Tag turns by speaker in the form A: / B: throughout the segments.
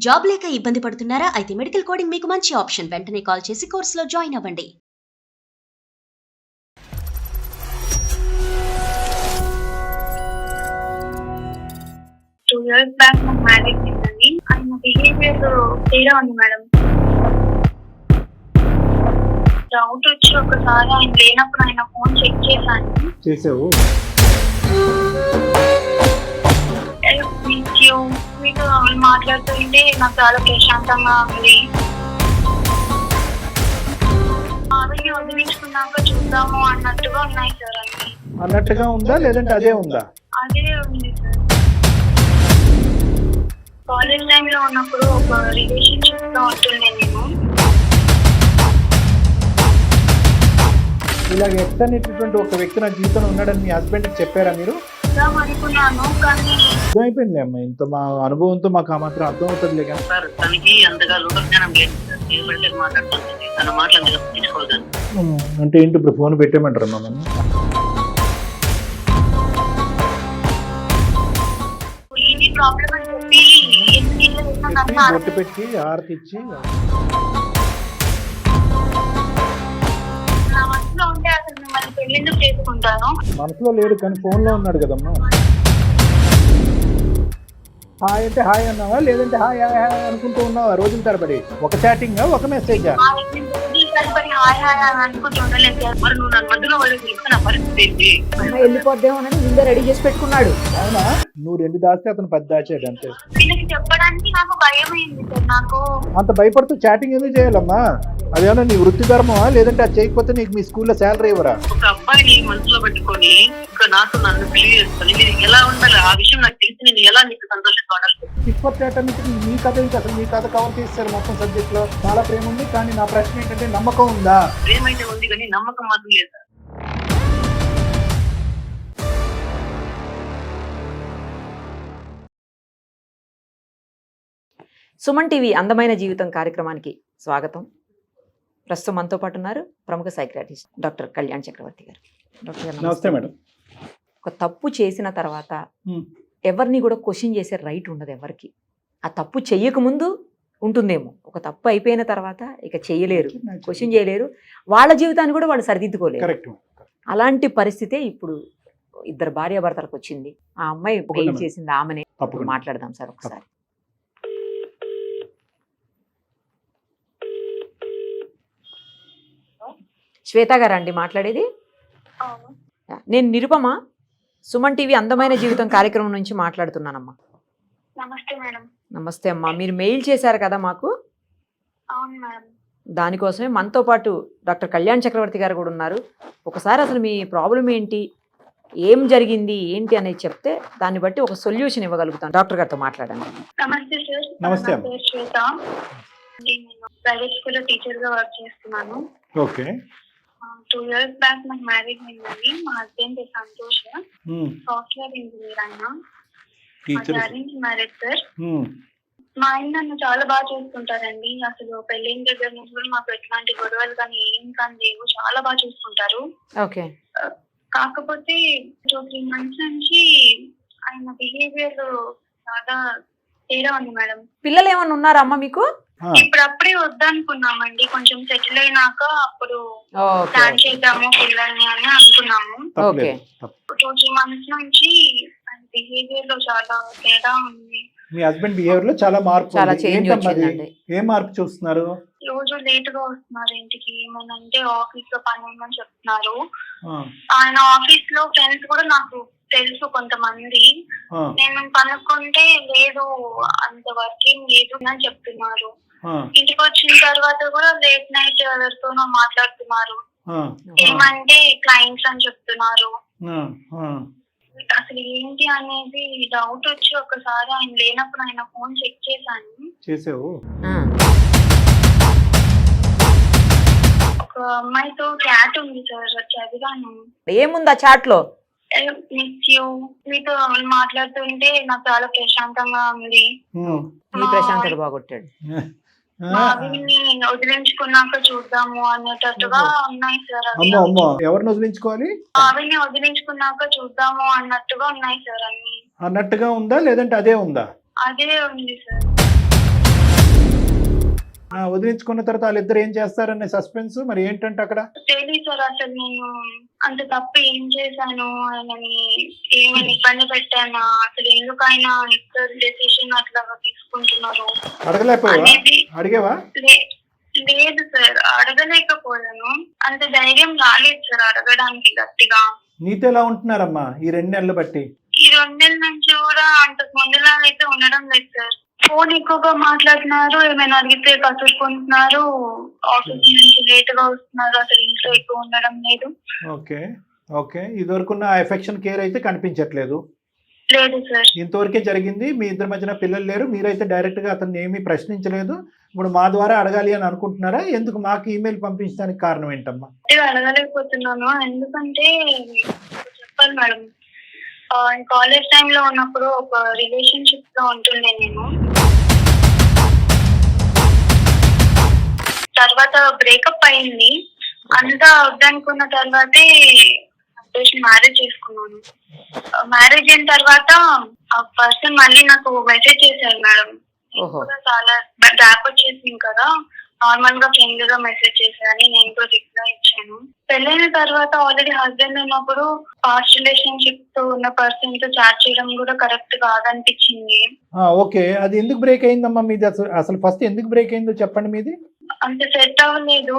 A: Job లేక ఇబ్బంది పడుతున్నారా? అయితే మెడికల్ కోడింగ్ మీకు మంచి ఆప్షన్. వెంటనే కాల్ చేసి కోర్సులో జాయిన్ అవ్వండి.
B: టూ ఇయర్స్ బ్యాక్ నాకు మ్యారేజ్ అయిందండి. ఆయన బిహేవియర్ తేడా ఉంది మేడం. డౌట్ వచ్చి ఒకసారి ఆయన లేనప్పుడు ఆయన ఫోన్ చెక్ చేశాను. మీతో మాట్లాడుతుంటే నాకు చాలా ప్రశాంతంగా ఉంది. ఆవిడని వదిలించుకున్నాక చూద్దాము అన్నట్టుగా ఉన్నాయి సార్.
C: అన్నట్టుగా ఉందా లేదంటే అదే ఉందా?
B: అదే ఉంది సార్. కాలేజ్ టైంలో ఉన్నప్పుడు ఒక రిలేషన్షిప్ లో ఉంటుండే నేను.
C: ఇలాగ ఎక్స్ అనేటటువంటి ఒక వ్యక్తి నా జీవితంలో ఉన్నాడని మీ హస్బెండ్కి చెప్పారా మీరు?
B: అనుకున్నాను కానీ
C: అర్థమైపోయింది అమ్మా. ఇంత మా అనుభవంతో మాకు ఆ మాత్రం అర్థం అవుతుంది.
D: సార్ తనకి అంతగా లోకజ్ఞానం లేదు సార్. ఏ పడితే మాట్లాడుతుంది, తన మాటలు అంతగా తీసుకోవాలి.
C: అంటే ఏంటి ఇప్పుడు ఫోన్ పెట్టేయమంటారు మమ్మల్ని?
B: ప్రాబ్లం అని చెప్పి
C: బొట్టు పెట్టి ఆరతి ఇచ్చి
B: నా మనసులో ఉంటే అసలు మిమ్మల్ని పెళ్ళెందుకు చేసుకుంటాను.
C: మనసులో లేడు కానీ ఫోన్ లో ఉన్నాడు కదమ్మా. హాయ్ అంటే హాయ్ అన్నావా లేదంటే హాయ్ హాయ్ హాయ్ అనుకుంటూ ఉన్నావా రోజుల తరబడి? ఒక చాటింగ్ ఒక మెసేజా?
D: మరి నువ్వు నా మధ్యలో వాళ్ళకి నా పరిస్థితి ఏంటి?
E: వెళ్ళిపోద్దేమోనని ముందే రెడీ చేసి పెట్టుకున్నాడు.
C: అవునా? నువ్వు 2 దాస్తే అతను 10 దాచాడు అంతే.
B: వీళ్ళకి చెప్పడానికి నాకు భయం అయింది సార్. నాకు
C: అంత భయపడుతూ చాటింగ్ ఎందుకు చేయాలమ్మా? అదేమన్నా నీ వృత్తి ధర్మమా లేదంటే అది చేయకపోతే నీకు మీ స్కూల్లో శాలరీ ఇవ్వరా?
D: ఒక అబ్బాయిని మనసులో పెట్టుకొని ఇంకా నాతో నన్ను పెళ్లి చేసుకొని మీరు ఎలా ఉండాలి ఆ విషయం నాకు తెలిసి నేను ఎలా నీకు సంతోషంగా ఉండాలి?
C: మీ కథ ఇంకా అసలు మీ కథ కవర్ చేస్తారు మొత్తం సబ్జెక్ట్ లో. చాలా ప్రేమ ఉంది కానీ నా ప్రశ్న ఏంటంటే నమ్మకం ఉందా?
D: ప్రేమైతే ఉంది కానీ నమ్మకం మాత్రం లేదు సార్.
E: సుమన్ టీవీ అందమైన జీవితం కార్యక్రమానికి స్వాగతం. ప్రస్తుతం మనతో పాటు ఉన్నారు ప్రముఖ సైకియాట్రిస్ట్ డాక్టర్ కళ్యాణ్ చక్రవర్తి గారు. డాక్టర్ గారు
C: నమస్తే మేడం.
E: ఒక తప్పు చేసిన తర్వాత ఎవరిని కూడా క్వశ్చన్ చేసే రైట్ ఉండదు ఎవరికి. ఆ తప్పు చెయ్యకముందు ఉంటుందేమో, ఒక తప్పు అయిపోయిన తర్వాత ఇక చెయ్యలేరు, క్వశ్చన్ చేయలేరు, వాళ్ళ జీవితాన్ని కూడా వాళ్ళు సరిదిద్దుకోలేరు. అలాంటి పరిస్థితే ఇప్పుడు 2 భార్యాభర్తలకు వచ్చింది. ఆ అమ్మాయి పెళ్లి చేసింది ఆమెనే. మాట్లాడదాం సార్ ఒకసారి. శ్వేత గారు అండి మాట్లాడేది? నేను నిరుపమ, సుమన్ టీవీ అందమైన జీవితం కార్యక్రమం నుంచి మాట్లాడుతున్నానమ్మా.
B: నమస్తే మేడం.
E: నమస్తే అమ్మా. మీరు మెయిల్ చేశారు కదా మాకు,
B: అవును మేడం.
E: దానికోసమే మనతో పాటు డాక్టర్ కళ్యాణ్ చక్రవర్తి గారు కూడా ఉన్నారు. ఒకసారి అసలు మీ ప్రాబ్లం ఏంటి, ఏం జరిగింది ఏంటి అనేది చెప్తే దాన్ని బట్టి ఒక సొల్యూషన్ ఇవ్వగలుగుతాం. డాక్టర్ గారితో మాట్లాడండి.
B: నమస్తే సార్.
C: నమస్తే.
B: శ్వేత. నేను ప్రైవేట్ స్కూల్లో టీచర్ గా వర్క్ చేస్తున్నాను.
C: ఓకే.
B: 2 ఇయర్స్ బ్యాక్ నాకు మ్యారేజ్ అయిందండి. మా హస్బెండ్ సంతోష్, సాఫ్ట్వేర్ ఇంజనీర్. ఆయన అరేంజ్ మ్యారేజ్ సార్. మా ఆయన నన్ను చాలా బాగా చూసుకుంటారండి. అసలు పెళ్ళైన దగ్గర నుంచి కూడా మాకు ఎట్లాంటి గొడవలు కానీ ఏం కానీ లేవు. చాలా బాగా చూసుకుంటారు.
E: ఓకే.
B: కాకపోతే 2-3 months నుంచి ఆయన బిహేవియర్ చాలా తేడా ఉంది మేడం.
E: పిల్లలు ఏమన్నా ఉన్నారా అమ్మ మీకు?
B: ఇప్పుడు అప్పుడే వద్దనుకున్నామండి. కొంచెం సెటిల్ అయినాక అప్పుడు ప్లాన్ చేద్దాము పిల్లల్ని అని అనుకున్నాము. 2-3 months నుంచి బిహేవియర్ లో చాలా తేడా ఉంది.
C: మీ హస్బెండ్ బిహేవియర్ లో చాలా మార్పు,
E: చాలా చేంజ్ వచ్చిందండి.
C: ఏ మార్పు చూస్తున్నారు?
B: రోజు లేట్ గా వస్తున్నారు ఇంటికి. ఏమనంటే ఆఫీస్ లో పని ఉందని చెప్తున్నారు. ఆయన ఆఫీస్ లో ఫ్రెండ్స్ కూడా నాకు తెలుసు కొంతమంది. నేను కనుక్కుంటే లేదు అంత వర్క్ ఏం లేదు అని చెప్తున్నారు. ఇంటికి వచ్చిన తర్వాత కూడా లేట్ నైట్ ఎవరితోనో మాట్లాడుతున్నారు. ఏమంటే క్లయింట్స్ అని చెప్తున్నారు. అసలు ఏంటి అనేది డౌట్ వచ్చి ఒకసారి ఆయన లేనప్పుడు ఆయన ఫోన్ చెక్ చేశాను. ఒక అమ్మాయితో చాట్ ఉంది సార్, చదివాను.
E: ఏముంది ఆ చాట్ లో?
B: మీతో మాట్లాడుతుంటే నాకు చాలా ప్రశాంతంగా ఉంది.
E: ప్రశాంతత బాగొట్టాడు.
B: వదిలించుకున్నాక చూద్దాము అనేటట్టుగా ఉన్నాయి సార్.
C: ఎవరిని వదిలించుకోవాలి?
B: ఆవిడ్ని వదిలించుకున్నాక చూద్దాము అన్నట్టుగా ఉన్నాయి సార్. అన్ని
C: అన్నట్టుగా ఉందా లేదంటే అదే ఉందా?
B: అదే ఉంది సార్.
C: వదిలించుకున్న తర్వాత వాళ్ళిద్దరు ఏం చేస్తారనే సస్పెన్స్ మరి ఏంటంటే అక్కడ
B: తెలియదు సార్ అసలు నేను అంత తప్పు ఏం చేశాను, ఆయనని ఏమైనా ఇబ్బంది పెట్టానా, అసలు ఎందుకు ఆయన డెసిషన్ అట్లా తీసుకుంటున్నారు
C: అడగలేకపోయావా?
B: అనేది
C: అడిగేవా?
B: లేదు సార్, అడగలేకపోయాను. అంత ధైర్యం రాలేదు సార్ అడగడానికి గట్టిగా.
C: నీతో ఎలా ఉంటున్నారమ్మా ఈ 2 నెలలు బట్టి?
B: ఈ 2 నెలల నుంచి కూడా అంతకు ముందులా అయితే ఉండడం లేదు సార్. ఫోన్ ఎక్కువగా మాట్లాడుతున్నారు, ఏమైనా అడిగితే కసురుకుంటున్నారు, ఆఫీస్ నుంచి లేట్ గా వస్తున్నారు, అసలు ఇంట్లో ఎక్కువ ఉండడం లేదు.
C: ఓకే ఓకే, ఇదివరకున్న ఎఫెక్షన్ కేర్ అయితే కనిపించట్లేదు.
B: లేదు సార్.
C: ఇంతవరకే జరిగింది. మీ ఇద్దరి మధ్యన పిల్లలు లేరు, మీరైతే డైరెక్ట్ గా అతన్ని ఏమీ ప్రశ్నించలేదు. ఇప్పుడు మా ద్వారా అడగాలి అని అనుకుంటున్నారా? ఎందుకు మాకు ఈమెయిల్ పంపించడానికి కారణం ఏంటమ్మా?
B: అడగలేకపోతున్నాను ఎందుకంటే చెప్పాలి మేడం, కాలేజ్ టైంలో ఉన్నప్పుడు ఒక రిలేషన్షిప్ లో ఉంటుండే నేను. తర్వాత బ్రేకప్ అయింది. అంతా వద్దనుకున్న తర్వాతే మ్యారేజ్ చేసుకున్నాను. మ్యారేజ్ అయిన తర్వాత ఆ పర్సన్ మళ్ళీ నాకు మెసేజ్ చేశారు మేడం. చాలా గ్యాప్ వచ్చేసింది కదా, నార్మల్ గా ఫ్రెండ్ గా మెసేజ్ చేశారని నేను కూడా రిప్లై ఇచ్చాను. పెళ్ళైన తర్వాత ఆల్రెడీ హస్బెండ్ ఉన్నప్పుడు పాస్ట్ రిలేషన్షిప్ తో ఉన్న పర్సన్ తో చాట్ చేయడం కూడా కరెక్ట్ కాదనిపించింది.
C: ఓకే, అది ఎందుకు బ్రేక్ అయిందమ్మా మీది? అసలు ఫస్ట్ ఎందుకు బ్రేక్ అయిందో చెప్పండి. మీది
B: అంత సెట్ అవ్వలేదు,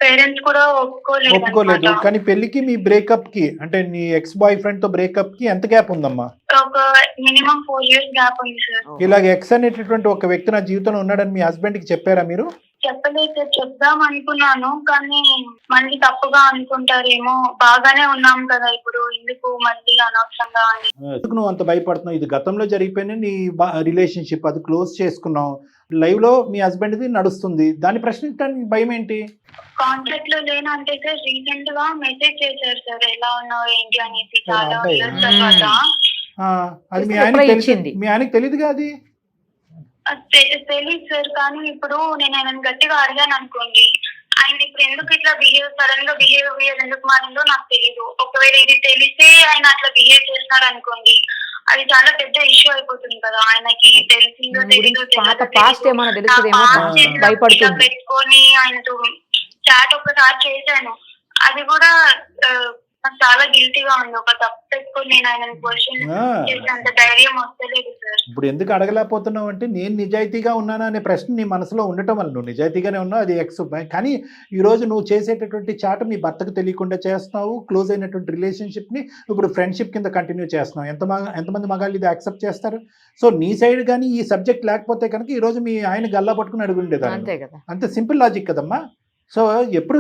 B: పేరెంట్స్ కూడా
C: ఒప్పుకోలేదు. కానీ పెళ్లికి మీ బ్రేకప్ కి అంటే నీ ఎక్స్ బాయ్ ఫ్రెండ్ తో బ్రేకప్ కి ఎంత గ్యాప్ ఉందమ్మా?
B: ఒక మినిమం 4 years గ్యాప్ ఉంది సార్.
C: ఇలాగ ఎక్స్ అనేటటువంటి ఒక వ్యక్తి నా జీవితంలో ఉన్నాడని మీ హస్బెండ్ కి చెప్పారా మీరు?
B: చెప్పలేదు సార్, చెప్దాం అనుకున్నాను కానీ మళ్ళీ తప్పుగా అనుకుంటారేమో, బాగానే ఉన్నాం కదా ఇప్పుడు ఎందుకు మళ్ళీ అనవసరంగా అని.
C: ఎందుకు నువ్వు అంత భయపడుతున్నావు? ఇది గతంలో జరిగిపోయిన నీ రిలేషన్షిప్, అది క్లోజ్ చేసుకున్నావు, లైవ్ లో మీ హస్బెండ్ ది నడుస్తుంది, దాన్ని ప్రశ్నించడానికి భయం ఏంటి?
B: కాంటాక్ట్ లో లేనంటే సార్ రీసెంట్ గా మెసేజ్ చేశారు సార్, ఎలా ఉన్నావు ఏంటి అనేసి. చాలా years తర్వాత
C: అది మీ ఆయనకి తెలియదుగా? అది
B: తెలియదు సార్, కానీ ఇప్పుడు నేను ఆయన గట్టిగా అడిగాను అనుకోండి, ఆయన ఇప్పుడు ఎందుకు ఇట్లా సడన్ గా బిహేవియర్ ఎందుకు మారిందో నాకు తెలీదు. ఒకవేళ ఇది తెలిస్తే ఆయన అట్లా బిహేవ్ చేస్తున్నాడు అనుకోండి, అది చాలా పెద్ద ఇష్యూ అయిపోతుంది కదా. ఆయనకి తెలిసిందో తెలీదో పెట్టుకొని ఆయనతో చాట్ ఒక్కసారి చేశాను, అది కూడా నాకు చాలా గిల్టీగా ఉంది. ఒక తప్పు పెట్టుకొని నేను ఆయన క్వశ్చన్ చేసేంత ధైర్యం వస్తలేదు సార్.
C: ఇప్పుడు ఎందుకు అడగలేకపోతున్నావు అంటే, నేను నిజాయితీగా ఉన్నానా అనే ప్రశ్న నీ మనసులో ఉండటం వల్ల నువ్వు నిజాయితీగానే ఉన్నావు, అది ఎక్స్. కానీ ఈరోజు నువ్వు చేసేటటువంటి చాట్ మీ భర్తకు తెలియకుండా చేస్తున్నావు. క్లోజ్ అయినటువంటి రిలేషన్షిప్ని ఇప్పుడు ఫ్రెండ్షిప్ కింద కంటిన్యూ చేస్తున్నావు. ఎంతమంది మగాళ్ళు ఇది యాక్సెప్ట్ చేస్తారు? సో నీ సైడ్ కానీ ఈ సబ్జెక్ట్ లేకపోతే కనుక ఈరోజు మీ ఆయన గల్లా పట్టుకుని అడుగుండేదాన్ని. అంతే సింపుల్ లాజిక్ కదమ్మా. సో ఎప్పుడు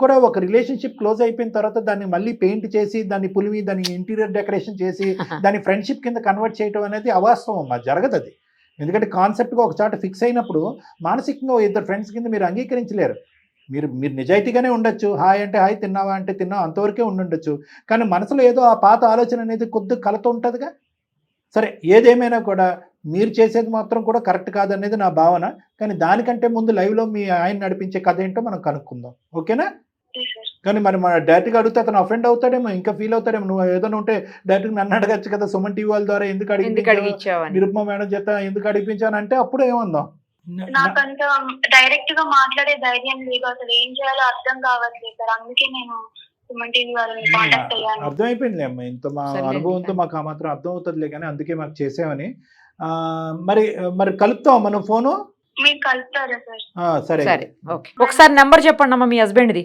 C: కూడా ఒక రిలేషన్షిప్ క్లోజ్ అయిపోయిన తర్వాత దాన్ని మళ్ళీ పెయింట్ చేసి, దాన్ని పులిమి, దాన్ని ఇంటీరియర్ డెకరేషన్ చేసి, దాన్ని ఫ్రెండ్షిప్ కింద కన్వర్ట్ చేయడం అనేది అవాస్తవం అమ్మా, జరగదు అది. ఎందుకంటే కాన్సెప్ట్గా ఒక చాట ఫిక్స్ అయినప్పుడు మానసికంగా 2 ఫ్రెండ్స్ కింద మీరు అంగీకరించలేరు. మీరు నిజాయితీగానే ఉండొచ్చు, హాయ్ అంటే హాయ్, తిన్నావా అంటే తిన్నావా, అంతవరకే ఉండుండొచ్చు. కానీ మనసులో ఏదో ఆ పాత ఆలోచన అనేది కొద్దిగా కలతో ఉంటుందిగా. సరే, ఏదేమైనా కూడా మీరు చేసేది మాత్రం కూడా కరెక్ట్ కాదనేది నా భావన. కానీ దానికంటే ముందు లైవ్లో మీ ఆయన నడిపించే కథ ఏంటో మనం కనుక్కుందాం, ఓకేనా? కానీ మరి మన డైరెక్ట్గా అడిగితే అతను అఫెండ్ అవుతాడేమో, ఇంకా ఫీల్ అవుతాడేమో. నువ్వు ఏదైనా ఉంటే డైరెక్ట్గా నన్ను అడగచ్చు కదా, సుమన్ టీవీ వాళ్ళ ద్వారా ఎందుకు అడిగించావు, నిరుపమ మేడం చేత ఎందుకు అడిగించాను అంటే అప్పుడు ఏమందాం?
B: నాకంత డైరెక్ట్ గా మాట్లాడే ధైర్యం లేదు, అసలు ఏం చేయాలో అర్థం కావట్లేదు సార్. అందుకే నేను
C: అర్థమైపోయిందిలే అమ్మా, ఇంత మా అనుభవంతో మాకు ఆ మాత్రం అర్థం అవుతుందిలే, కానీ అందుకే మాకు చేసామని. మరి కలుపుతాం మనం ఫోను?
B: మీరు కలుపుతారా సార్?
C: సరే
E: సరే, ఓకే. ఒకసారి నెంబర్ చెప్పండి అమ్మా మీ హస్బెండ్ది.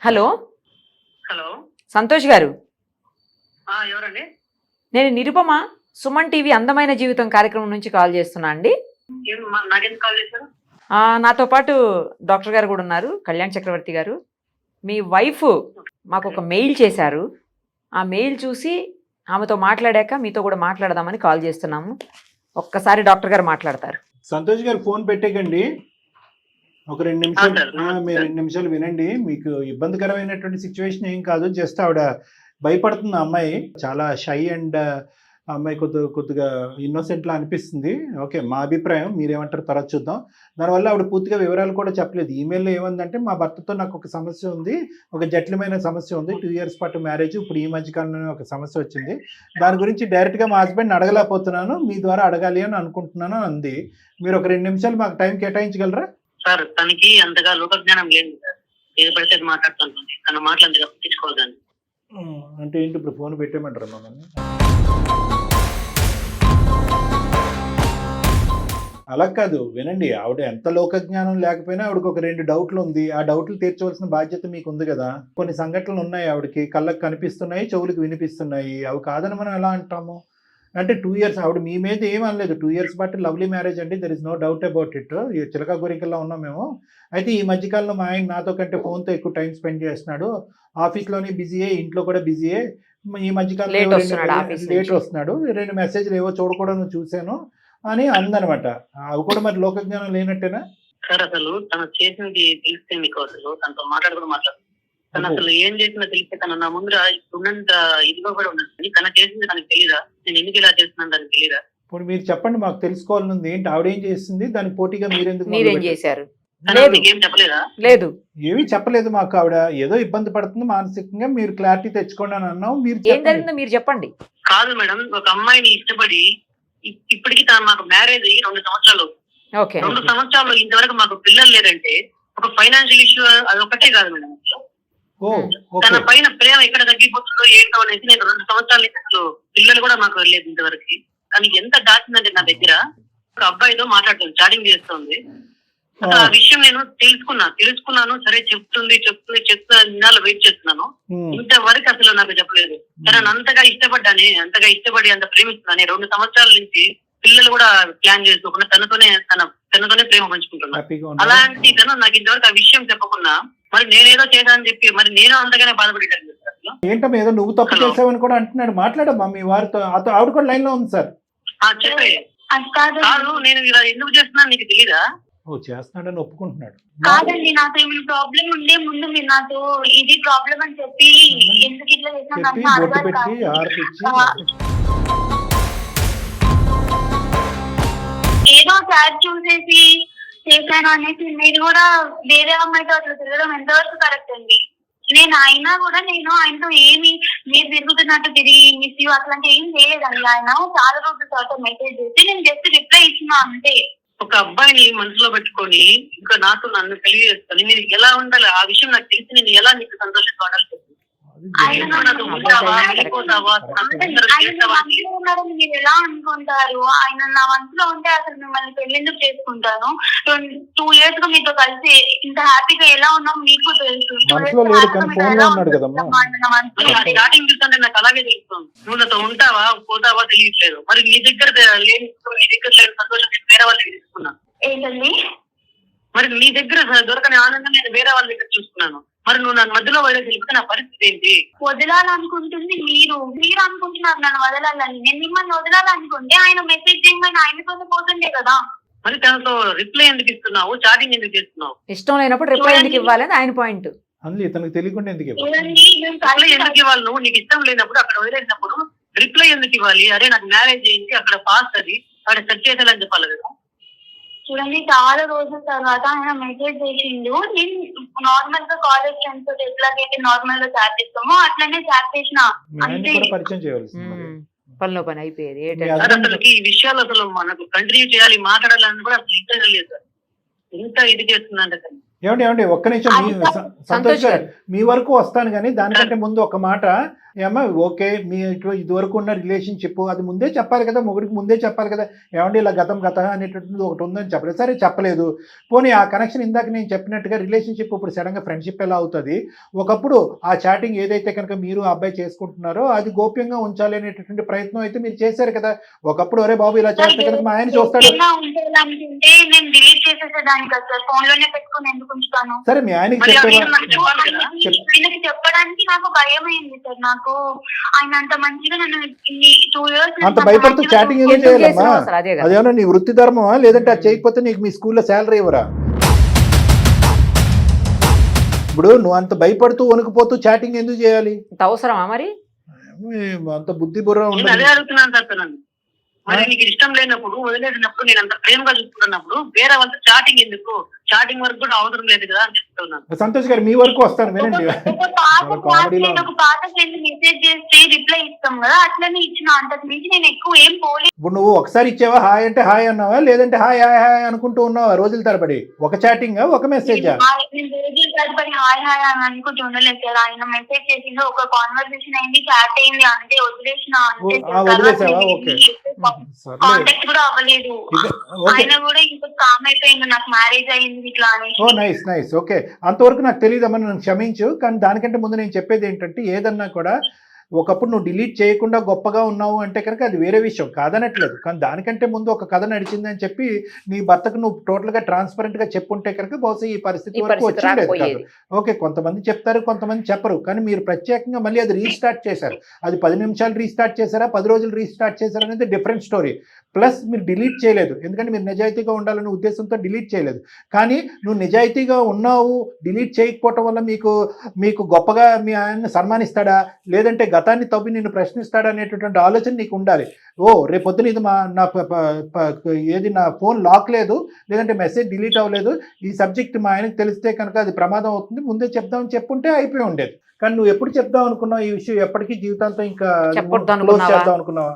E: హలో
D: హలో,
E: సంతోష్ గారు,
D: ఎవరండి?
E: నేను నిరుపమ, సుమన్ టీవీ అందమైన జీవితం కార్యక్రమం నుంచి కాల్ చేస్తున్నా అండి.
D: నాకెందుకు కాల్ చేశారు?
E: నాతో పాటు డాక్టర్ గారు కూడా ఉన్నారు, కళ్యాణ్ చక్రవర్తి గారు. మీ వైఫ్ మాకు ఒక మెయిల్ చేశారు, ఆ మెయిల్ చూసి ఆమెతో మాట్లాడాక మీతో కూడా మాట్లాడదామని కాల్ చేస్తున్నాము. ఒక్కసారి డాక్టర్ గారు మాట్లాడతారు.
C: సంతోష్ గారు ఫోన్ పెట్టేకండి, ఒక 2 నిమిషాలు మీరు 2 నిమిషాలు వినండి. మీకు ఇబ్బందికరమైనటువంటి సిచ్యువేషన్ ఏం కాదు, జస్ట్ ఆవిడ భయపడుతుంది. అమ్మాయి చాలా షై అండ్ ఆ అమ్మాయి కొద్దిగా ఇన్నోసెంట్లా అనిపిస్తుంది. ఓకే, మా అభిప్రాయం, మీరేమంటారు తర్వాత చూద్దాం. దానివల్ల ఆవిడ పూర్తిగా వివరాలు కూడా చెప్పలేదు. ఈమెయిల్లో ఏముందంటే, మా భర్తతో నాకు ఒక సమస్య ఉంది, ఒక జటిలమైన సమస్య ఉంది, 2 years పాటు మ్యారేజ్, ఇప్పుడు ఈ మధ్యకాలంలోనే ఒక సమస్య వచ్చింది, దాని గురించి డైరెక్ట్గా మా హస్బెండ్ అడగలేకపోతున్నాను, మీ ద్వారా అడగాలి అని అనుకుంటున్నాను అంది. మీరు ఒక 2 నిమిషాలు మాకు టైం కేటాయించగలరా?
D: సార్ తనకి అంతగా లోకజ్ఞానం లేదు సార్, ఏది పడితే అది మాట్లాడుతుంటుంది, తన మాటలు అంతగా పట్టించుకోవద్దండి.
C: అంటే ఏంటి, ఇప్పుడు ఫోన్ పెట్టేయమంటారు మమ్మల్ని? అలా కాదు, వినండి, ఆవిడ ఎంత లోకజ్ఞానం లేకపోయినా ఆవిడకి ఒక 2 డౌట్లు ఉంది. ఆ డౌట్లు తీర్చవలసిన బాధ్యత మీకు ఉంది కదా. కొన్ని సంఘటనలు ఉన్నాయి, ఆవిడకి కళ్ళకు కనిపిస్తున్నాయి, చెవులకు వినిపిస్తున్నాయి, అవి కాదని మనం ఎలా అంటాము? అంటే 2 years ఆవిడ మీ మీద ఏం అనలేదు. 2 years పాటు లవ్లీ మ్యారేజ్ అండి, there is no doubt about it. ఈ చిలక గురికల్లా ఉన్నాం మేము. అయితే ఈ మధ్యకాలంలో మా ఆయన నాతో కంటే ఫోన్తో ఎక్కువ టైం స్పెండ్ చేస్తున్నాడు, ఆఫీస్లోనే బిజీయే, ఇంట్లో కూడా బిజీయే. ఈ మధ్యకాలంలో లేట్ వస్తున్నాడు, 2 మెసేజ్లు ఏవో చూడకూడదు చూశాను అని అందనమాట. అవి కూడా మరి లోకజ్ఞానం లేనట్టేనా?
D: సార్ అసలు తను చేసింది తెలిస్తే మీకు అసలు తనతో మాట్లాడు తను అసలు ఏం చేసినా తెలిస్తే తను నా ముందు ఉన్నంత ఇదిగా కూడా ఉండదు. తన చేసింది తనకు తెలీదా? నేను ఎందుకు ఇలా చేస్తున్నాను తనకు తెలీదా?
C: ఇప్పుడు మీరు చెప్పండి, మాకు తెలుసుకోవాలని ఉంది. ఏంటి ఆవిడ ఏం చేసింది, దానికి పోటీగా మీరేం
E: చేశారు?
D: ఏం చెప్పలేదా?
E: లేదు,
C: ఏమీ చెప్పలేదు మాకు. ఆవిడ ఏదో ఇబ్బంది పడుతుంది మానసికంగా, మీరు క్లారిటీ తెచ్చుకోండి అని అన్నాం. మీరు
E: ఏం జరిగిందో మీరు చెప్పండి.
D: కాదు మేడం, ఒక అమ్మాయిని ఇష్టపడి ఇప్పటికి మాకు మ్యారేజ్ అయ్యి 2 సంవత్సరాలు. 2 సంవత్సరాలు ఇంతవరకు మాకు పిల్లలు లేరంటే ఒక ఫైనాన్షియల్ ఇష్యూ అది ఒకటే కాదు మేడం. తన పైన ప్రేమ ఎక్కడ తగ్గిపోతుందో ఏంటో అనేసి నేను 2 సంవత్సరాల నుంచి అసలు పిల్లలు కూడా మాకు వెళ్ళలేదు ఇంతవరకు. కానీ ఎంత దాచిందంటే నా దగ్గర ఒక అబ్బాయితో మాట్లాడుతుంది, చాటింగ్ చేస్తుంది. ఆ విషయం నేను తెలుసుకున్నాను. సరే చెప్తుంది ఇన్నాళ్ళు వెయిట్ చేస్తున్నాను, ఇంతవరకు అసలు నాకు చెప్పలేదు. తనను అంతగా ఇష్టపడి అంత ప్రేమిస్తున్నాను. 2 సంవత్సరాల నుంచి పిల్లలు కూడా ప్లాన్ చేసుకోకుండా తనతోనే ప్రేమ పంచుకుంటున్నాను. అలాంటి తను నాకు ఇంతవరకు ఆ విషయం చెప్పకుండా మరి నేనేదో చేశానని చెప్పి మరి నేను అంతగానే బాధపడేటాను.
C: ఏంటో ఏదో నువ్వు తప్పు చేసావని కూడా అంటున్నాడు. మాట్లాడమ్మా మీ వారితో, ఆవిడ కూడా లైన్ లో ఉంది సార్.
D: చెప్పే కాదు, నేను ఇలా ఎందుకు చేస్తున్నాను నీకు తెలీదా?
C: చేస్తున్నాడని ఒప్పుకుంటున్నాడు.
B: కాదండి, నాతో ఏమైనా ప్రాబ్లం ఉండే ముందు మీరు నాతో ఇది ప్రాబ్లం అని చెప్పి ఎందుకు ఇట్లా ఏదో చాట్ చూసేసి చేశాను అనేసి మీరు కూడా వేరే అమ్మాయితో అట్లా తిరగడం ఎంతవరకు కరెక్ట్ అండి? నేను అయినా కూడా నేను ఆయనతో ఏమి మీరు తిరుగుతున్నట్టు తిరిగి మిస్ యూ అట్లాంటి ఏం చేయలేదండి. ఆయన చాలా రోజుల తర్వాత మెసేజ్ చేసి నేను జస్ట్ రిప్లై ఇచ్చినా అంతే.
D: ఒక అబ్బాయిని మనసులో పెట్టుకొని ఇంకా నన్ను పెళ్లి చేసుకొని మీరు ఎలా ఉండాలి ఆ విషయం నాకు తెలిసి నేను ఎలా నీకు సంతోషంగా ఉండాలి?
B: మీరు ఎలా అనుకుంటారు? ఆయన నా మనసులో ఉంటే అసలు మిమ్మల్ని పెళ్ళెందుకు చేసుకుంటాను? 2 years గా మీతో కలిసి ఇంత హ్యాపీగా ఎలా ఉన్నాం మీకు తెలుసు.
D: స్టార్టింగ్ చూస్తుంటే నాకు అలాగే తెలుస్తుంది. నువ్వు నాతో ఉంటావా పోతావా తెలియట్లేదు. మరి నీ దగ్గర లేని సంతోషం వేరే వాళ్ళకి తీసుకున్నా
B: ఏంటండి?
D: మరి నీ దగ్గర దొరకని ఆనందం నేను వేరే వాళ్ళ దగ్గర చూసుకున్నాను. మరి నువ్వు నన్ను మధ్యలో వదిలేసి నా పరిస్థితి ఏంటి?
B: వదలాలనుకుంటుంది మీరు అనుకుంటున్నారు నన్ను వదలాలని. నేను మిమ్మల్ని వదలాలనుకుంటే ఆయన మెసేజ్ చేయమని ఆయనతోనే పోతుండే కదా.
D: మరి తనతో రిప్లై ఎందుకు ఇస్తున్నావు? చాటింగ్ ఎందుకు చేస్తున్నావు?
E: ఇష్టం లేనప్పుడు రిప్లై ఎందుకు ఇవ్వాలని ఆయన పాయింట్.
C: అందులో తనకు తెలియకుండా ఎందుకు
D: రిప్లై ఎందుకు ఇవ్వాలి? నువ్వు నీకు ఇష్టం లేనప్పుడు అక్కడ వదిలేసినప్పుడు రిప్లై ఎందుకు ఇవ్వాలి? అరే నాకు మ్యారేజ్ అయింది, అక్కడ పాస్ అది అక్కడ సెట్ చేసేయాలని చెప్పాలి కదా.
B: చూడండి, చాలా రోజుల తర్వాత ఆయన మెసేజ్ చేసిండు. నేను నార్మల్ గా కాలేజ్ ఫ్రెండ్స్ తో ఎట్లాగైతే నార్మల్ గా చాట్ చేస్తామో అట్లనే చాట్ చేసిన.
E: పనిలో పని అయిపోయేది.
D: అసలు ఈ విషయాలు అసలు మనకు కంటిన్యూ చేయాలి మాట్లాడాలని కూడా అసలు ఇంట్రెస్ట్ లేదు సార్. ఇంత ఇది చేస్తుందంటే
C: ఏమండి ఒక్క నిమిషం, సంతోష్ గారు మీ వరకు వస్తాను, కానీ దానికంటే ముందు ఒక మాట. ఏమో ఓకే, మీ ఇది వరకు ఉన్న రిలేషన్షిప్ అది ముందే చెప్పాలి కదా, మొగుడికి ముందే చెప్పాలి కదా. ఏమంటే ఇలా గతం అనేటువంటిది ఒకటి ఉందని చెప్పలేదు. సరే చెప్పలేదు, పోనీ ఆ కనెక్షన్ ఇందాక నేను చెప్పినట్టుగా రిలేషన్షిప్ ఇప్పుడు సడన్గా ఫ్రెండ్షిప్ ఎలా అవుతుంది? ఒకప్పుడు ఆ చాటింగ్ ఏదైతే కనుక మీరు ఆ అబ్బాయి చేసుకుంటున్నారో అది గోప్యంగా ఉంచాలి అనేటటువంటి ప్రయత్నం అయితే మీరు చేశారు కదా. ఒకప్పుడు ఒరే బాబు ఇలా చేస్తే కనుక మా ఆయన చూస్తాడు. సరే మీ ఆయనకి
B: చెప్పడానికి నాకు భయం అయింది సార్. నాకు ఆయన అంత మంచిగా నన్ను 2 years
C: అంత భయపడుతూ చాటింగ్ ఏం చేయాలమ్మా? అదేమన్నా నీ వృత్తి ధర్మమా? లేదంటే అది చేయకపోతే నీకు మీ స్కూల్లో శాలరీ ఇవ్వరా? ఇప్పుడు నువ్వు అంత భయపడుతూ వణుకుపోతూ చాటింగ్ ఎందుకు చేయాలి?
E: అవసరమా? మరి
C: అంత బుద్ధి బుర్ర
D: నేను
C: ఉండదు.
D: అదే అడుగుతున్నాను సార్ తనని. మరి నీకు ఇష్టం లేనప్పుడు, వదిలేసినప్పుడు, నేను అంత ప్రేమగా చూసుకున్నప్పుడు వేరే వాళ్ళతో చాటింగ్ ఎందుకు? చాటింగ్ వరకు కూడా అవసరం లేదు కదా అని చెప్తున్నాను.
C: సంతోష్ గారు మీ వరకు వస్తాను వినండి.
B: ఒక పాత ఫ్రెండ్ మెసేజ్ చేస్తే రిప్లై ఇస్తాం కదా, అట్లనే ఇచ్చిన. అంతకు మించి నేను ఎక్కువ ఏం పోలేదు.
C: ఇప్పుడు నువ్వు ఒకసారి ఇచ్చావా హాయ్ అంటే హాయ్ అన్నావా, లేదంటే హాయ్ హాయ్ హాయ్ అనుకుంటూ ఉన్నావా రోజుల తరబడి? ఒక చాటింగ్ ఒక మెసేజా?
B: నేను రోజులు తరబడి హాయ్ హాయ్ అని అనుకుంటూ ఉండలేదు సార్. ఆయన మెసేజ్ చేసింది, ఒక కాన్వర్సేషన్ అయింది, చాట్ అయింది, అంతే వదిలేసిన.
C: వదిలేసావా? ఓకే,
B: కాంటాక్ట్ కూడా అవ్వలేదు. ఆయన కూడా ఇంకా కామ్ అయిపోయింది, నాకు మ్యారేజ్ అయింది ఇట్లా అని.
C: ఓ నైస్ నైస్. ఓకే, అంతవరకు నాకు తెలియదమ్మా, నన్ను క్షమించు. కానీ దానికంటే ముందు నేను చెప్పేది ఏంటంటే, ఏదన్నా కూడా ఒకప్పుడు నువ్వు డిలీట్ చేయకుండా గొప్పగా ఉన్నావు అంటే కనుక అది వేరే విషయం, కాదనట్లేదు. కానీ దానికంటే ముందు ఒక కథ నడిచిందని చెప్పి నీ భర్తకు నువ్వు టోటల్గా ట్రాన్స్పరెంట్గా చెప్పుంటే కనుక బహుశా ఈ పరిస్థితి వరకు వచ్చిండేది కాదు. ఓకే, కొంతమంది చెప్తారు, కొంతమంది చెప్పరు. కానీ మీరు ప్రత్యేకంగా మళ్ళీ అది రీస్టార్ట్ చేశారు. అది 10 నిమిషాలు రీస్టార్ట్ చేశారా, 10 రోజులు రీస్టార్ట్ చేశారా అనేది డిఫరెంట్ స్టోరీ. ప్లస్ మీరు డిలీట్ చేయలేదు, ఎందుకంటే మీరు నిజాయితీగా ఉండాలనే ఉద్దేశంతో డిలీట్ చేయలేదు. కానీ నువ్వు నిజాయితీగా ఉన్నావు, డిలీట్ చేయకపోవటం వల్ల మీకు గొప్పగా మీ ఆయన్ని సన్మానిస్తాడా, లేదంటే గతాన్ని తవ్వి నిన్ను ప్రశ్నిస్తాడా అనేటటువంటి ఆలోచన నీకు ఉండాలి. ఓ రేపొద్దున ఇది ఏది నా ఫోన్ లాక్ లేదు, లేదంటే మెసేజ్ డిలీట్ అవ్వలేదు, ఈ సబ్జెక్ట్ మా ఆయనకు తెలిస్తే కనుక అది ప్రమాదం అవుతుంది, ముందే చెప్దామని చెప్పుంటే అయిపోయి ఉండేది. కానీ నువ్వు ఎప్పుడు చెప్దాం అనుకున్నావు ఈ విషయం? ఎప్పటికీ జీవితాంతం ఇంకా క్లోజ్ చేద్దాం అనుకున్నావా?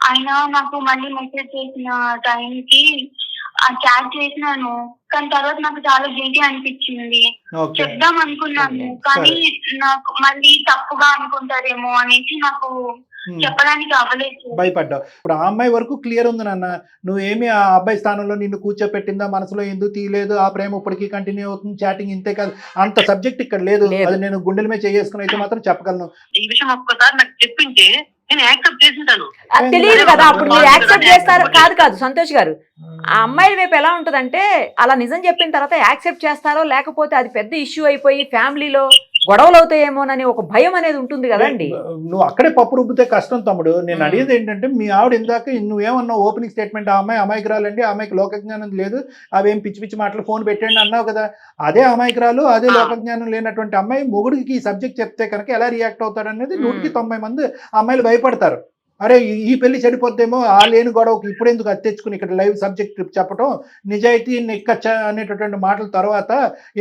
B: ఆయన నాకు మళ్ళీ మెసేజ్ చేసిన టైంకి చాట్ చేసినాను, కానీ తర్వాత నాకు చాలా గిల్టీ అనిపించింది. చెప్దాం అనుకున్నాను, కానీ నాకు మళ్ళీ తప్పుగా అనుకుంటారేమో అనేసి నాకు చెప్పడానికి అవ్వలేదు.
C: భయపడ్డావు. ఇప్పుడు ఆ అమ్మాయి వరకు క్లియర్ ఉంది నాన్న, నువ్వేమి ఆ అబ్బాయి స్థానంలో నిన్ను కూర్చోపెట్టిందా, మనసులో ఎందుకు తీయలేదు, ఆ ప్రేమ ఇప్పటికీ కంటిన్యూ అవుతుంది, చాటింగ్ ఇంతే కాదు, అంత సబ్జెక్ట్ ఇక్కడ లేదు. అది నేను గుండెల మీద చేసుకుని అయితే మాత్రం చెప్పగలను.
D: ఈ విషయం ఒక్కసారి నాకు చెప్పింటే నేను యాక్సెప్ట్ చేసింటాను.
E: తెలియదు కదా అప్పుడు మీరు యాక్సెప్ట్ చేస్తారు. కాదు సంతోష్ గారు, ఆ అమ్మాయి వైపు ఎలా ఉంటదంటే, అలా నిజం చెప్పిన తర్వాత యాక్సెప్ట్ చేస్తారో లేకపోతే అది పెద్ద ఇష్యూ అయిపోయి ఫ్యామిలీలో గొడవలు అవుతాయేమోనని ఒక భయం అనేది ఉంటుంది కదండి.
C: నువ్వు అక్కడే పప్పు రుబ్బితే కష్టం తమ్ముడు. నేను అడిగేది ఏంటంటే, మీ ఆవిడ ఇందాక నువ్వేమన్నావు ఓపెనింగ్ స్టేట్మెంట్, ఆ అమ్మాయి అమాయకురాలండి, ఆ అమ్మాయికి లోకజ్ఞానం లేదు, అవేం పిచ్చి పిచ్చి మాటలు ఫోన్ పెట్టండి అన్నావు కదా. అదే అమాయకురాలు, అదే లోకజ్ఞానం లేనటువంటి అమ్మాయి మొగుడికి ఈ సబ్జెక్ట్ చెప్తే కనుక ఎలా రియాక్ట్ అవుతాడు అనేది 190 మంది అమ్మాయిలు భయపడతారు. అరే ఈ పెళ్లి చెడిపోద్దేమో, ఆ లేని గొడవకు ఇప్పుడు ఎందుకు అత్తెచ్చుకుని ఇక్కడ లైవ్ సబ్జెక్ట్ చెప్పడం, నిజాయితీ నెక్కచ్చ అనేటటువంటి మాటల తర్వాత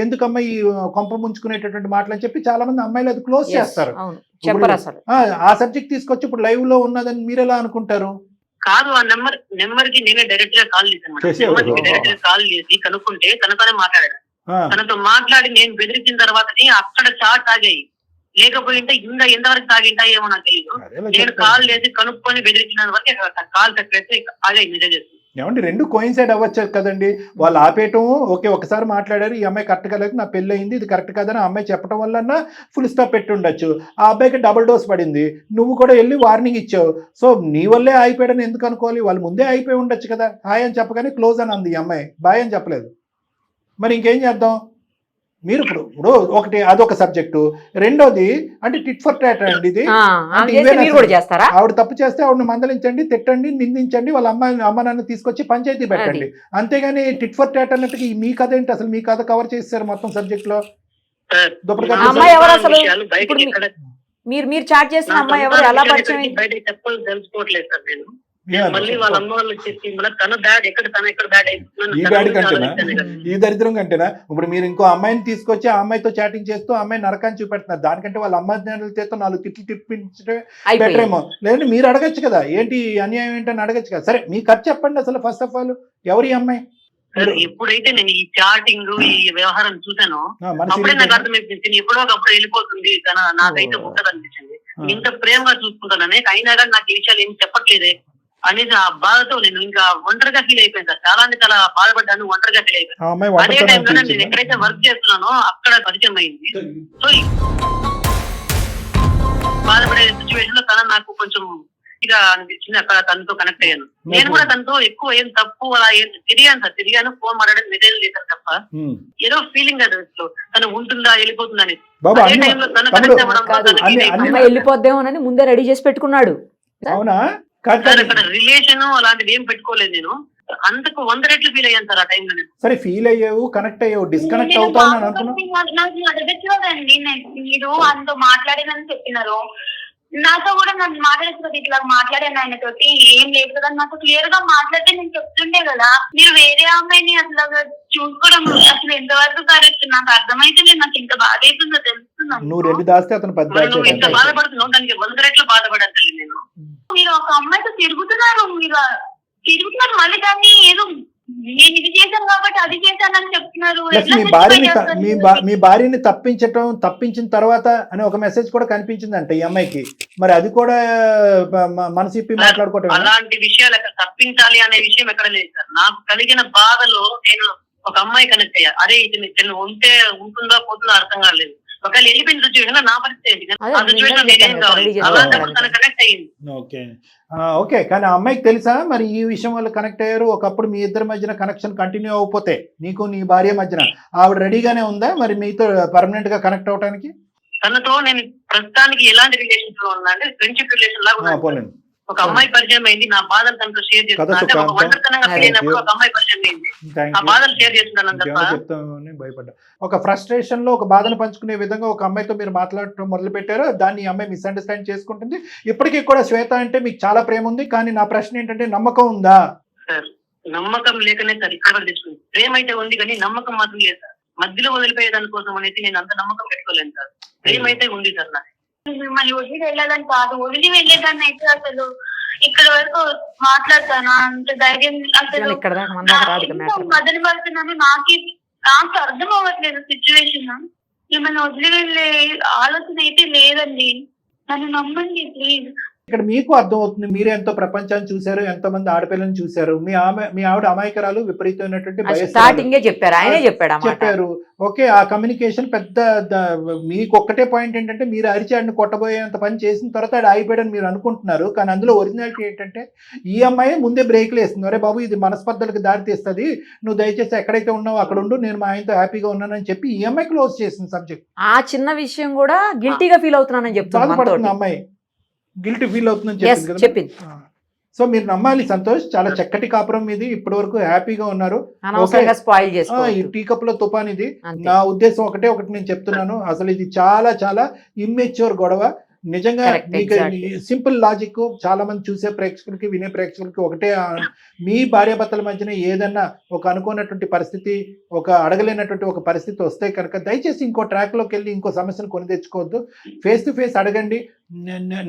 C: ఎందుకమ్మా ఈ కొంప ముంచుకునేటటువంటి మాటలు అని చెప్పి చాలా మంది అమ్మాయిలు అది క్లోజ్ చేస్తారు. ఆ సబ్జెక్ట్ తీసుకొచ్చి ఇప్పుడు లైవ్ లో ఉన్నదని మీరు ఎలా అనుకుంటారు?
D: కాదు, ఆ నెంబర్ కి నేనే డైరెక్ట్ గా కాల్ చేశాను. డైరెక్ట్ గా కాల్ చేసి కనుక్కుంటే తనతోనే మాట్లాడాను. తనతో మాట్లాడి నేను బెదిరించిన తర్వాతనే అక్కడ చాట్ ఆగాయి. లేకపోయింటే ఇంకా ఎంతవరకు సాగింటా ఏమో నాకు తెలియదు. నేను కాల్ చేసి కనుక్కొని బెదిరించిన వరకు కాల్ కట్టేస్తే ఆగాయి. నిజం చేస్తుంది.
C: ఏమంటే 2 కోయిన్సైడ్ అవ్వచ్చు కదండి. వాళ్ళు ఆపేయటం ఓకే, ఒకసారి మాట్లాడారు, ఈ అమ్మాయి కరెక్ట్ కాలేదు, నా పెళ్ళి అయింది, ఇది కరెక్ట్ కాదని ఆ అమ్మాయి చెప్పడం వల్ల ఫుల్ స్టాప్ పెట్టి ఉండొచ్చు. ఆ అబ్బాయికి డబుల్ డోస్ పడింది, నువ్వు కూడా వెళ్ళి వార్నింగ్ ఇచ్చావు. సో నీ వల్లే ఆగిపోయాడని ఎందుకు అనుకోవాలి? వాళ్ళు ముందే అయిపోయి ఉండొచ్చు కదా. హాయ్ అని చెప్పగానే క్లోజ్ అని అంది ఈ అమ్మాయి, బాయ్ అని చెప్పలేదు. మరి ఇంకేం చేద్దాం? మీరు ఇప్పుడు ఒకటి అదొక సబ్జెక్టు, రెండోది అంటే టిట్ ఫర్ టాట్ అండి. ఇది ఆవిడ తప్పు చేస్తే ఆవిడని మందలించండి, తిట్టండి, నిందించండి, వాళ్ళ అమ్మ నాన్న తీసుకొచ్చి పంచాయతీ పెట్టండి. అంతేగాని టిట్ ఫర్ టాట్ అన్నట్టుగా మీ కథ ఏంటి? అసలు మీ కథ కవర్ చేస్తారు మొత్తం సబ్జెక్ట్ లో.
E: మీరు చాట్ చేసిన అమ్మాయి ఎవరు, ఎలా పరిచయం?
D: తెలుసుకోవట్లేదు సార్ నేను. మళ్ళీ వాళ్ళ అమ్మ వాళ్ళు చెప్పి తన బ్యాడ్ ఎక్కడ, తన ఎక్కడ బ్యాడ్ అయిపోతుంది.
C: ఈ బ్యాడ్ కంటేనా, ఈ దరిద్రం కంటేనా? ఇప్పుడు మీరు ఇంకో అమ్మాయిని తీసుకొచ్చి ఆ అమ్మాయితో చాటింగ్ చేస్తూ అమ్మాయి నరకాన్ని చూపెడుతున్నారు. దానికంటే వాళ్ళ అమ్మాయితో 4 తిట్లు తిప్పించడం బెటర్ ఏమో. లేదంటే మీరు అడగచ్చు కదా, ఏంటి అన్యాయం ఏంటని అడగచ్చు కదా. సరే మీ ఖర్చు చెప్పండి అసలు. ఫస్ట్ ఆఫ్ ఆల్ ఎవరి అమ్మాయి?
D: ఎప్పుడైతే నేను ఈ చాటింగ్ ఈ వ్యవహారం చూసానో అప్పుడే నాకు అర్థమైపోయింది, ఎప్పుడో ఒకప్పుడు వెళ్ళిపోతుంది, నాకైతే ఉంటది అనిపించింది. ఇంత ప్రేమగా చూసుకుంటానని, అయినా కానీ నాకు ఈ విషయాలు ఏం చెప్పట్లేదే అనేది ఆ బాధతో నేను ఇంకా ఒంటరిగా ఫీల్ అయిపోయింది సార్. చాలా అంటే చాలా బాధపడ్డాను, ఒంటరిగా ఫీల్ అయిపోయాను. అదే టైంలో నేను ఎక్కడైతే వర్క్ చేస్తున్నానో అక్కడ పరిచయం అయింది. సో బాధపడే సిచ్యువేషన్ లో తన నాకు కొంచెం ఇదిగా అనిపించింది. అక్కడ తనతో కనెక్ట్ అయ్యాను. నేను కూడా తనతో ఎక్కువ ఏం తప్పు అలా ఏం తిరిగాను, ఫోన్ మాట్లాడడం మెసేజ్ చేశాను తప్ప ఏదో ఫీలింగ్ అది తను ఉంటుందా వెళ్ళిపోతుందా అనేది. అదే టైంలో తన కనెక్ట్ అవ్వడం
E: వెళ్ళిపోద్దేమోనని ముందే రెడీ చేసి పెట్టుకున్నాడు.
C: అవునా?
D: అక్కడ రిలేషన్ అలాంటిది ఏం పెట్టుకోలేదు నేను. అంతకు 100 రెట్లు ఫీల్ అయ్యాను సార్ ఆ టైంలో.
C: సరే ఫీల్ అయ్యావు, కనెక్ట్ అయ్యావు, డిస్కనెక్ట్ అవుతాను అనుకున్నాను.
B: మీరు అంత మాట్లాడేదని చెప్పినారు. నాతో కూడా నన్ను మాట్లాడేది ఇట్లా మాట్లాడాను ఆయనతోటి, ఏం లేదు కదా నాకు క్లియర్ గా మాట్లాడితే నేను చెప్తుండే కదా, మీరు వేరే అమ్మాయిని అట్లా చూసుకోవడం అసలు ఎంతవరకు కరెక్ట్ నాకు అర్థమైతే నాకు ఇంత బాధ అవుతుందో తెలుస్తున్నాను.
C: నువ్వు రెండు దాస్తే అతను పెద్ద
D: నువ్వు ఎంత బాధపడుతున్నావు దానికి 100 రెట్లు బాధపడాలి తల్లి నేను.
B: మీరు ఒక అమ్మాయితో తిరుగుతున్నారు, మీరు తిరుగుతున్నారు, మళ్ళీ దాన్ని ఏదో నేను ఇది చేశాను కాబట్టి అది చేశానని చెప్తున్నారు.
C: మీ భార్యని తప్పించిన తర్వాత అని ఒక మెసేజ్ కూడా కనిపించిందంట ఈ అమ్మాయికి. మరి అది కూడా మనసు ఇప్పి మాట్లాడుకోవటం.
D: అలాంటి విషయాలు ఎక్కడ తప్పించాలి అనే విషయం ఎక్కడ లేదు సార్. నాకు కలిగిన బాధలో నేను ఒక అమ్మాయి కనెక్ట్ అయ్యా. అరే ఇది ఉంటే ఉంటుందో పోతుందో అర్థం కాలేదు. ఒకవేళ వెళ్ళిపోయిన సిచ్యువేషన్ నా పరిస్థితి ఏంటి, ఆ సిచ్యువేషన్ నేనేం కావాలి, అలాంటప్పుడు తను కనెక్ట్ అయ్యింది.
C: ఓకే కానీ ఆ అమ్మాయికి తెలుసా మరి ఈ విషయం వల్ల కనెక్ట్ అయ్యారు? ఒకప్పుడు మీ ఇద్దరి మధ్యన కనెక్షన్ కంటిన్యూ అయిపోతే నీకు నీ భార్య మధ్యన ఆవిడ రెడీగానే ఉందా మరి మీతో పర్మనెంట్ గా కనెక్ట్ అవడానికి?
D: తనతో నేను ప్రస్తుతానికి ఎలాంటి రిలేషన్షిప్ లో ఉన్నా అంటే ఫ్రెండ్షిప్ రిలేషన్ లాగా ఉన్నాను. ఒక అమ్మాయి పరిచయం అయింది, నా బాధలు తనతో షేర్ చేస్తున్నా. అంటే ఒక ఒంటరితనంగా ఫీల్ అయినప్పుడు ఒక అమ్మాయి పరిచయం అయింది, ఆ బాధలు షేర్ చేస్తున్నాను తప్ప.
C: చెప్తామని భయపడ్డా. ఒక ఫ్రస్ట్రేషన్ లో ఒక బాధను పంచుకునే విధంగా ఒక అమ్మాయితో మీరు మాట్లాడటం మొదలు పెట్టారు. దాన్ని అమ్మాయి మిస్అండర్స్టాండ్ చేసుకుంటుంది. ఇప్పటికీ కూడా శ్వేత అంటే మీకు చాలా ప్రేమ ఉంది, కానీ నా ప్రశ్న ఏంటంటే నమ్మకం ఉందా?
D: సార్ నమ్మకం లేకనే సార్ ఇక్కడ తెచ్చుకుంది. ప్రేమ అయితే ఉంది కానీ నమ్మకం మాత్రం లేదు సార్. మధ్యలో వదిలిపోయేదాని కోసం అనేది నేను అంత నమ్మకం పెట్టుకోలేను సార్. ప్రేమ అయితే ఉంది సార్ నాకు.
B: మిమ్మల్ని వదిలి వెళ్ళాలని కాదు, వదిలి వెళ్ళేదాన్ని అయితే అసలు ఇక్కడ వరకు మాట్లాడతానా అంత ధైర్యం అసలు మదన పడుతున్నాను. నాకు అర్థం అవ్వట్లేదు సిచ్యువేషన్. మిమ్మల్ని వదిలి వెళ్ళే ఆలోచన అయితే లేదండి, నన్ను నమ్మండి ప్లీజ్.
C: ఇక్కడ మీకు అర్థం అవుతుంది, మీరు ఎంతో ప్రపంచాన్ని చూశారు, ఎంతో మంది ఆడపిల్లని చూశారు. మీ ఆవిడ అమాయకరాలు, విపరీతమైనటువంటి
E: స్టార్టింగే చెప్పారు, ఆయనే చెప్పారు.
C: ఓకే, ఆ కమ్యూనికేషన్ పెద్ద మీకు ఒక్కటే పాయింట్ ఏంటంటే మీరు అరిచాడిని కొట్టబోయేంత పని చేసిన తర్వాత అది ఆగిపోయాడని మీరు అనుకుంటున్నారు. కానీ అందులో ఒరిజినాలిటీ ఏంటంటే ఈ అమ్మాయి ముందే బ్రేక్లు వేస్తుంది. అరే బాబు ఇది మనస్పర్ధలకు దారి తీస్తుంది, నువ్వు దయచేసి ఎక్కడైతే ఉన్నావు అక్కడ ఉండు, నేను మా ఆయనతో హ్యాపీగా ఉన్నానని చెప్పి ఈ అమ్మాయి క్లోజ్ చేసింది సబ్జెక్ట్.
E: ఆ చిన్న విషయం కూడా గిల్టీగా ఫీల్ అవుతున్నానని
C: బాధపడుతుంది అమ్మాయి, గిల్టీ ఫీల్ అవుతుందని చెప్పింది. సో మీరు నమ్మాలి సంతోష్, చాలా చక్కటి కాపురం ఇది, ఇప్పటి వరకు హ్యాపీగా ఉన్నారు. ఈ టీ కప్ లో తుఫాన్ ఇది. నా ఉద్దేశం ఒకటి నేను చెప్తున్నాను, అసలు ఇది చాలా చాలా ఇమ్మెచ్యూర్ గొడవ. నిజంగా మీకు సింపుల్ లాజిక్ చాలా మంది చూసే ప్రేక్షకులకి వినే ప్రేక్షకులకి ఒకటే, మీ భార్యాభర్తల మధ్యన ఏదన్నా ఒక అనుకోనటువంటి పరిస్థితి, ఒక అడగలేనటువంటి ఒక పరిస్థితి వస్తే కనుక దయచేసి ఇంకో ట్రాక్లోకి వెళ్ళి ఇంకో సమస్యను కొని తెచ్చుకోవద్దు. ఫేస్ టు ఫేస్ అడగండి,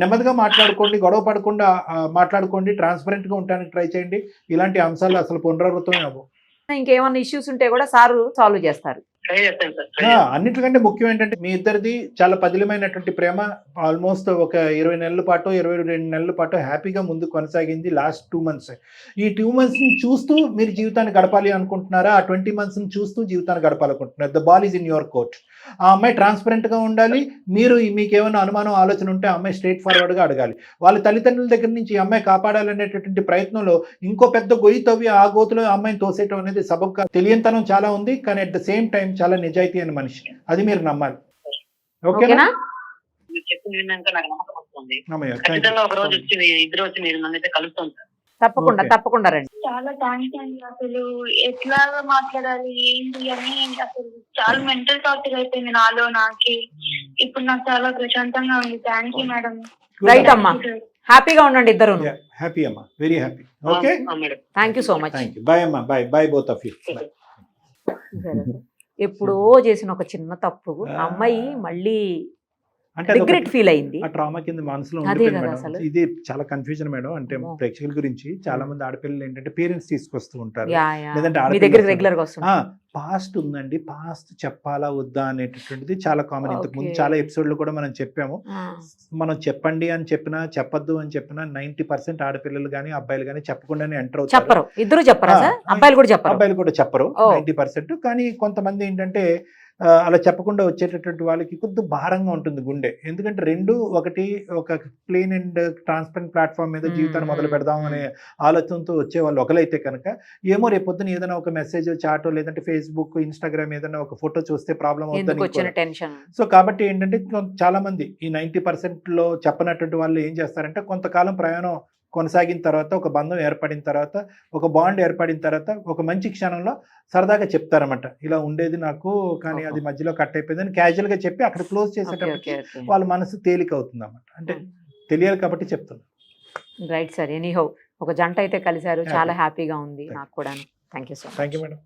C: నెమ్మదిగా మాట్లాడుకోండి, గొడవ పడకుండా మాట్లాడుకోండి, ట్రాన్స్పరెంట్గా ఉండడానికి ట్రై చేయండి. ఇలాంటి అంశాలు అసలు పునరావృతమే అవ్వవు.
E: ఇంకేమన్నా ఇష్యూస్ ఉంటే కూడా సార్ సాల్వ్ చేస్తారు.
C: అన్నిటికంటే ముఖ్యం ఏంటంటే మీ ఇద్దరిది చాలా పదిలమైనటువంటి ప్రేమ. ఆల్మోస్ట్ ఒక 20 నెలల పాటు 22 నెలల పాటు హ్యాపీగా ముందు కొనసాగింది. లాస్ట్ 2 months, ఈ 2 months చూస్తూ మీరు జీవితాన్ని గడపాలి అనుకుంటున్నారా? ఆ 20 months చూస్తూ జీవితాన్ని గడపాలనుకుంటున్నారు? The ball is in your court. ఆ అమ్మాయి ట్రాన్స్పరెంట్గా ఉండాలి. మీకు ఏమైనా అనుమానం ఆలోచన ఉంటే ఆ అమ్మాయి స్ట్రైట్ ఫార్వర్డ్గా అడగాలి. వాళ్ళ తల్లిదండ్రుల దగ్గర నుంచి ఈ అమ్మాయి కాపాడాలనేటటువంటి ప్రయత్నంలో ఇంకో పెద్ద గొయ్యి తవ్వి ఆ గోతులో అమ్మాయిని తోసేయటం అనేది సబబ్ తెలియంతనం చాలా ఉంది. కానీ అట్ ద సేమ్ టైం చాలా నిజాయితీ అయిన మనిషి, అది మీరు నమ్మాలి. ఓకేనా?
D: చెప్పిన విన్నాక నాకు నమ్మకం వస్తుంది. ఖచ్చితంగా ఒక రోజు వచ్చి ఇద్దరు వచ్చి మీరు నన్ను అయితే కలుస్తాం సార్.
E: తప్పకుండా రండి.
B: చాలా థ్యాంక్స్ అండి. అసలు ఎట్లా మాట్లాడాలి ఏంటి అని అసలు చాలా మెంటల్ టార్చర్ అయిపోయింది నాలో నాకే. ఇప్పుడు నాకు చాలా ప్రశాంతంగా ఉంది. Thank you madam.
E: రైట్ అమ్మా, హ్యాపీగా ఉండండి ఇద్దరు.
C: హ్యాపీ అమ్మా, very happy. Okay,
E: thank you so much.
C: Bye అమ్మా, బాయ్ బోత్ ఆఫ్ యూ.
E: ఎప్పుడో చేసిన ఒక చిన్న తప్పు అమ్మాయి మళ్ళీ రిగ్రెట్ ఫీల్ అయింది.
C: ఆ ట్రామా కింద మనసులో ఉండిపోయింది మేడం. ఇది చాలా కన్ఫ్యూజన్ మేడం. అంటే ప్రేక్షకుల గురించి చాలా మంది ఆడపిల్లలు ఏంటంటే పేరెంట్స్ తీసుకొస్తూ ఉంటారు, లేదంటే పాస్ట్ ఉందండి, పాస్ట్ చెప్పాలా వద్దా అనేటటువంటిది చాలా కామన్. ఇంతకు ముందు చాలా ఎపిసోడ్లు కూడా మనం చెప్పాము. మనం చెప్పండి అని చెప్పినా చెప్పొద్దు అని చెప్పినా 90% ఆడపిల్లలు కానీ అబ్బాయిలు కానీ చెప్పకుండానే ఎంటర్ అవుతారు. అబ్బాయిలు కూడా చెప్పరు 90%. కానీ కొంతమంది ఏంటంటే అలా చెప్పకుండా వచ్చేటటువంటి వాళ్ళకి కొద్ది భారంగా ఉంటుంది గుండె. ఎందుకంటే ఒక ప్లెయిన్ అండ్ ట్రాన్స్పరెంట్ ప్లాట్ఫామ్ మీద జీవితాన్ని మొదలు పెడదాం అనే ఆలోచనతో వచ్చే వాళ్ళు ఒకలైతే కనుక ఏమో రేపొద్దున ఏదైనా ఒక మెసేజ్ చాటో లేదంటే ఫేస్బుక్ ఇన్స్టాగ్రామ్ ఏదైనా ఒక ఫోటో చూస్తే ప్రాబ్లం అవుతుంది. సో కాబట్టి ఏంటంటే చాలా మంది ఈ 90%లో చెప్పనటువంటి వాళ్ళు ఏం చేస్తారంటే కొంతకాలం ప్రయాణం కొనసాగిన తర్వాత, ఒక బంధం ఏర్పడిన తర్వాత, ఒక బాండ్ ఏర్పడిన తర్వాత ఒక మంచి క్షణంలో సరదాగా చెప్తారన్నమాట, ఇలా ఉండేది నాకు కానీ అది మధ్యలో కట్ అయిపోయిందని క్యాజువల్ గా చెప్పి అక్కడ క్లోజ్ చేసేటప్పటికి వాళ్ళ మనసు తేలిక అవుతుంది అన్నమాట. అంటే తెలియాలి కాబట్టి చెప్తున్నా.
E: రైట్ సార్, ఎనీహౌ ఒక జంట అయితే కలిశారు, చాలా హ్యాపీగా ఉంది నాకు కూడా. Thank you so much.
C: Thank you madam.